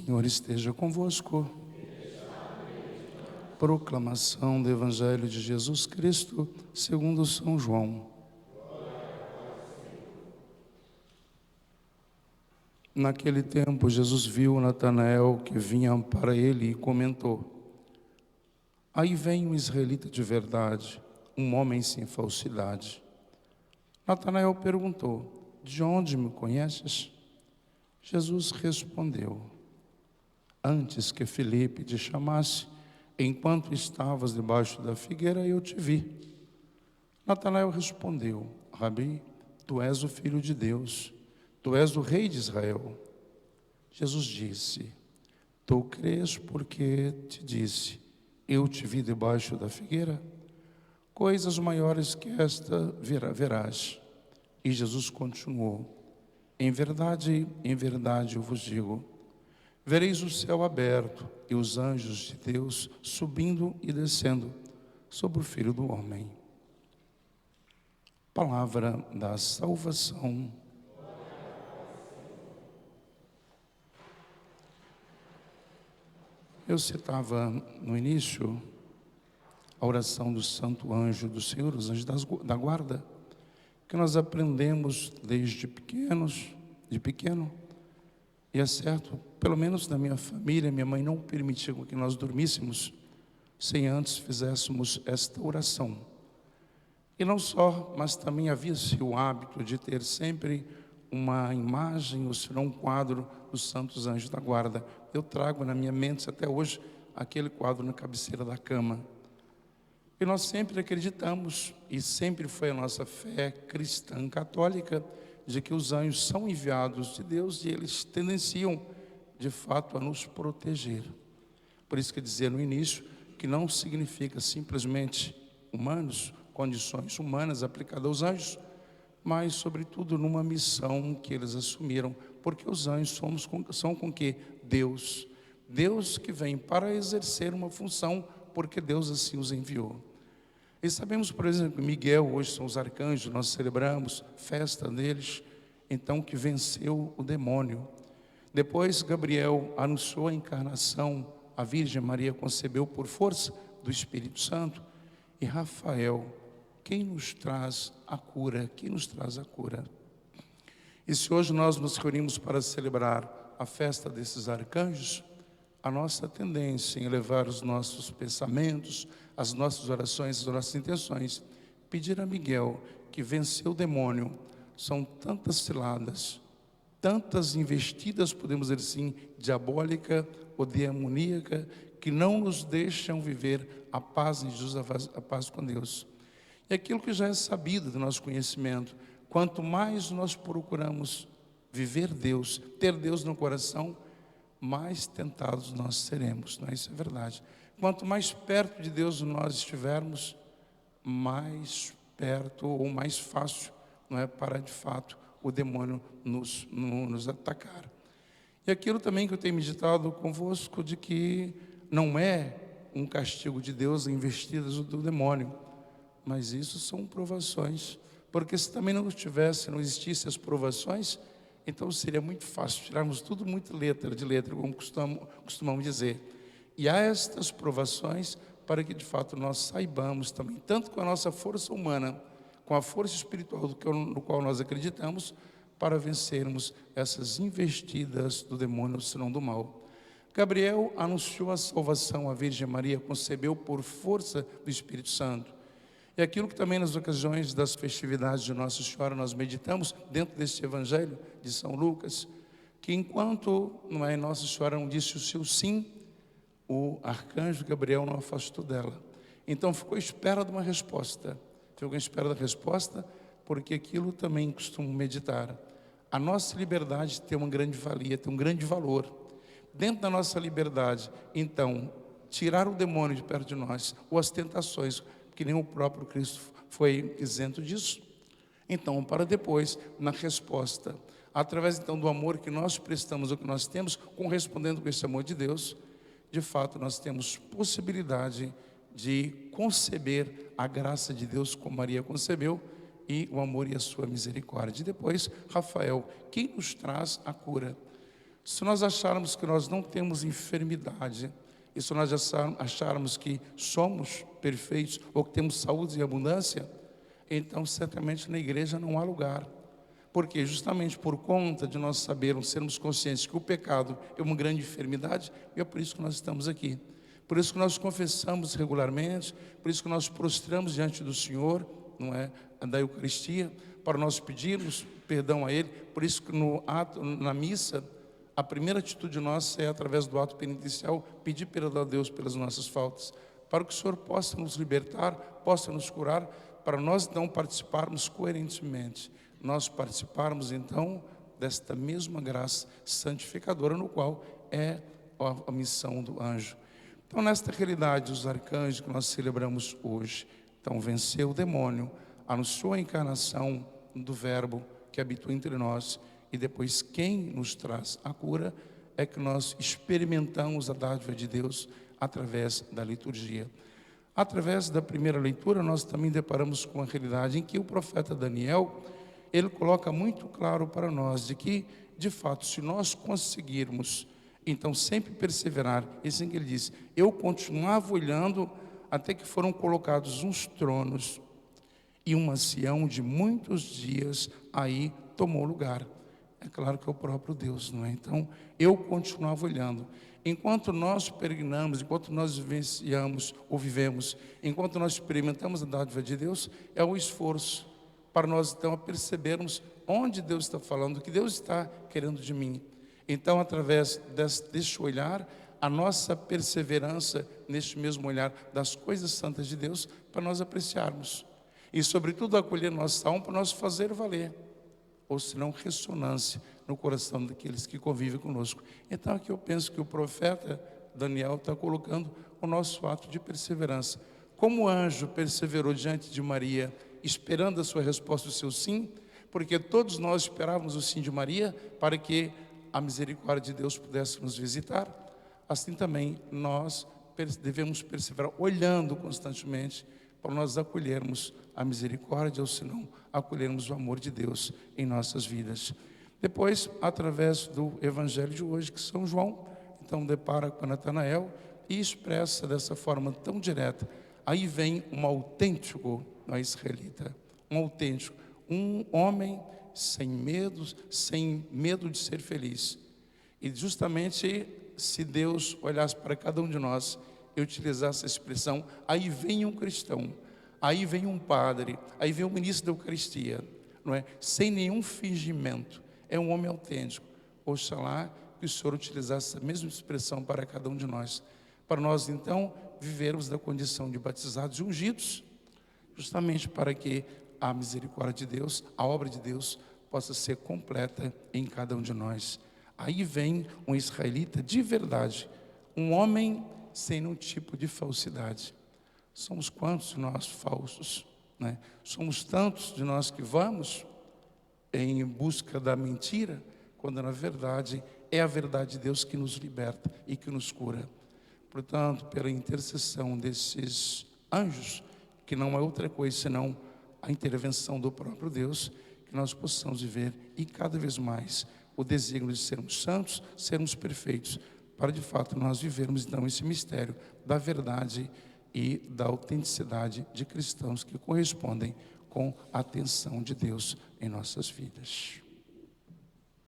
Senhor esteja convosco. Proclamação do Evangelho de Jesus Cristo, segundo São João. Naquele tempo, Jesus viu Natanael que vinha para ele e comentou: aí vem um israelita de verdade, um homem sem falsidade. Natanael perguntou: de onde me conheces? Jesus respondeu: antes que Filipe te chamasse, enquanto estavas debaixo da figueira, eu te vi. Natanael respondeu: Rabi, tu és o Filho de Deus, tu és o Rei de Israel. Jesus disse: tu crês porque te disse, eu te vi debaixo da figueira? Coisas maiores que esta verás. E Jesus continuou: em verdade eu vos digo, vereis o céu aberto e os anjos de Deus subindo e descendo sobre o Filho do Homem. Palavra da salvação. Eu citava no início a oração do Santo Anjo do Senhor, os anjos da guarda, que nós aprendemos desde pequeno, e é certo, pelo menos na minha família, minha mãe não permitia que nós dormíssemos sem antes fizéssemos esta oração. E não só, mas também havia-se o hábito de ter sempre uma imagem, ou se não um quadro dos santos anjos da guarda. Eu trago na minha mente até hoje aquele quadro na cabeceira da cama. E nós sempre acreditamos, e sempre foi a nossa fé cristã católica, de que os anjos são enviados de Deus e eles tendenciam, de fato, a nos proteger. Por isso que dizer no início que não significa simplesmente humanos, condições humanas aplicadas aos anjos, mas, sobretudo, numa missão que eles assumiram, porque os anjos são com que? Deus. Deus que vem para exercer uma função, porque Deus assim os enviou. E sabemos, por exemplo, que Miguel, hoje são os arcanjos, nós celebramos festa deles, então que venceu o demônio. Depois Gabriel anunciou a encarnação, a Virgem Maria concebeu por força do Espírito Santo. E Rafael, quem nos traz a cura? Quem nos traz a cura? E se hoje nós nos reunimos para celebrar a festa desses arcanjos, a nossa tendência em elevar os nossos pensamentos, as nossas orações, as nossas intenções, pedir a Miguel, que venceu o demônio. São tantas ciladas, tantas investidas, podemos dizer assim, diabólica ou demoníaca, que não nos deixam viver a paz em Jesus, a paz com Deus. E aquilo que já é sabido do nosso conhecimento, quanto mais nós procuramos viver Deus, ter Deus no coração, mais tentados nós seremos, não é? Isso é verdade. Quanto mais perto de Deus nós estivermos, mais perto ou mais fácil, não é, para de fato o demônio nos atacar. E aquilo também que eu tenho meditado convosco, de que não é um castigo de Deus investidas do demônio, mas isso são provações, porque se também não existissem as provações, então seria muito fácil tirarmos tudo muito letra de letra, como costumamos dizer. E há estas provações para que de fato nós saibamos também, tanto com a nossa força humana, com a força espiritual no qual nós acreditamos, para vencermos essas investidas do demônio, senão do mal. Gabriel anunciou a salvação, a Virgem Maria concebeu por força do Espírito Santo. E aquilo que também nas ocasiões das festividades de Nossa Senhora nós meditamos dentro deste Evangelho de São Lucas, que enquanto Nossa Senhora não disse o seu sim, o arcanjo Gabriel não afastou dela. Então ficou à espera de uma resposta. Ficou à espera da resposta, porque aquilo também costumo meditar. A nossa liberdade tem uma grande valia, tem um grande valor. Dentro da nossa liberdade, então, tirar o demônio de perto de nós, ou as tentações, que nem o próprio Cristo foi isento disso. Então, para depois, na resposta, através então do amor que nós prestamos, o que nós temos, correspondendo com esse amor de Deus, de fato nós temos possibilidade de conceber a graça de Deus como Maria concebeu, e o amor e a sua misericórdia. E depois, Rafael, quem nos traz a cura? Se nós acharmos que nós não temos enfermidade, e se nós acharmos que somos perfeitos ou que temos saúde e abundância, então certamente na igreja não há lugar. Porque justamente por conta de nós sabermos, sermos conscientes que o pecado é uma grande enfermidade, e é por isso que nós estamos aqui. Por isso que nós confessamos regularmente, por isso que nós prostramos diante do Senhor, não é, da Eucaristia, para nós pedirmos perdão a Ele. Por isso que no ato, na missa, a primeira atitude nossa é, através do ato penitencial, pedir perdão a Deus pelas nossas faltas, para que o Senhor possa nos libertar, possa nos curar, para nós então participarmos coerentemente. Nós participarmos então desta mesma graça santificadora, no qual é a missão do anjo. Então, nesta realidade, os arcanjos que nós celebramos hoje, então venceu o demônio, anunciou a encarnação do Verbo que habitou entre nós, e depois quem nos traz a cura é que nós experimentamos a dádiva de Deus através da liturgia. Através da primeira leitura, nós também deparamos com a realidade em que o profeta Daniel, ele coloca muito claro para nós de que, de fato, se nós conseguirmos, então sempre perseverar, assim que ele diz, eu continuava olhando até que foram colocados uns tronos e um ancião de muitos dias aí tomou lugar. É claro que é o próprio Deus, não é? Então, eu continuava olhando. Enquanto nós peregrinamos, enquanto nós vivenciamos ou vivemos, enquanto nós experimentamos a dádiva de Deus, é o esforço para nós então percebermos onde Deus está falando, o que Deus está querendo de mim. Então, através deste olhar, a nossa perseverança neste mesmo olhar das coisas santas de Deus, para nós apreciarmos. E, sobretudo, acolher nossa alma para nós fazer valer, ou senão ressonância no coração daqueles que convivem conosco. Então, aqui eu penso que o profeta Daniel está colocando o nosso ato de perseverança. Como o anjo perseverou diante de Maria, esperando a sua resposta, o seu sim, porque todos nós esperávamos o sim de Maria para que a misericórdia de Deus pudesse nos visitar, assim também nós devemos perseverar, olhando constantemente, para nós acolhermos a misericórdia, ou senão acolhermos o amor de Deus em nossas vidas. Depois, através do evangelho de hoje, que São João, então depara com Natanael e expressa dessa forma tão direta. Aí vem um autêntico israelita, um autêntico, um homem sem medo de ser feliz. E justamente se Deus olhasse para cada um de nós e utilizasse a expressão, aí vem um cristão, aí vem um padre, aí vem um ministro da Eucaristia, não é? Sem nenhum fingimento, é um homem autêntico. Oxalá que o Senhor utilizasse a mesma expressão para cada um de nós, para nós então vivermos da condição de batizados e ungidos, justamente para que a misericórdia de Deus, a obra de Deus, possa ser completa em cada um de nós. Aí vem um israelita de verdade, um homem sem nenhum tipo de falsidade. Somos quantos de nós falsos, né? Somos tantos de nós que vamos em busca da mentira, quando na verdade é a verdade de Deus que nos liberta e que nos cura. Portanto, pela intercessão desses anjos, que não é outra coisa senão a intervenção do próprio Deus, que nós possamos viver e cada vez mais o desígnio de sermos santos, sermos perfeitos, para de fato nós vivermos então esse mistério da verdade e da autenticidade de cristãos que correspondem com a atenção de Deus em nossas vidas.